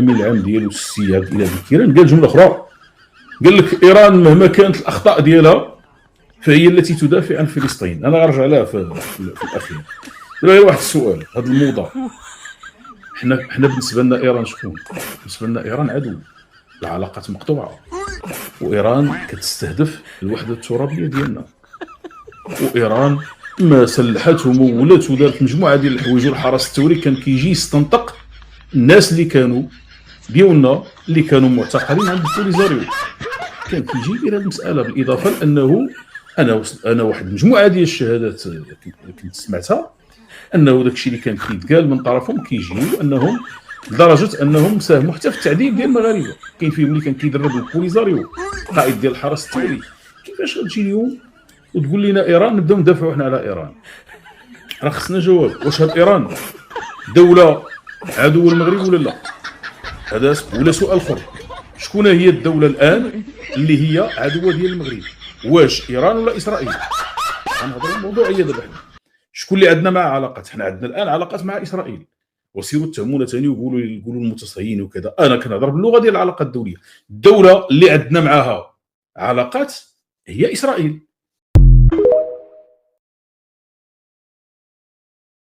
العام ديالو السي عبد الاله بن كيران قال جمله اخرى، قال لك ايران مهما كانت الاخطاء ديالها فهي التي تدافع عن فلسطين. انا غنرجع لها في الاخير. دابا غير واحد السؤال، هذا الموضوع حنا بالنسبه لنا ايران شكون؟ بالنسبه لنا ايران عدو، العلاقات مقطوعه، وايران كتستهدف الوحده الترابيه ديالنا، وايران ما سلحت ومولات ودارت مجموعه ديال الحوايج، والحرس الثوري كان كيجي يستنطق الناس اللي كانوا ديالنا اللي كانوا معتقلين عند البوليزاريو، كان كيجي يدير هذه المساله. بالاضافه لانه انا واحد المجموعه ديال الشهادات كنت سمعتها انه داكشي اللي كان كيتقال من طرفهم كيجيو انهم لدرجه انهم ساهموا حتى في التعذيب ديال المغاربه. كاين فيهم اللي كان كيدرب البوليزاريو، قائد ديال الحرس الثوري. كيفاش غتجي اليوم وتقول لنا ايران نبداو ندافعوا حنا على ايران؟ راه خصنا جواب. واش هاد ايران دوله عدو المغرب ولا لا؟ هذا ولا سؤال اخر، شكون هي الدوله الان اللي هي عدوه ديال المغرب؟ واش ايران ولا اسرائيل؟ غنهضروا الموضوعيه دابا. حنا شكون اللي عندنا معاه علاقات؟ حنا عندنا الان علاقات مع اسرائيل، وسيروا تهمونا ثاني ويقولوا المتصهين وكذا. انا كنهضر باللغه ديال العلاقات الدوليه. الدوله اللي عندنا معاها علاقات هي اسرائيل.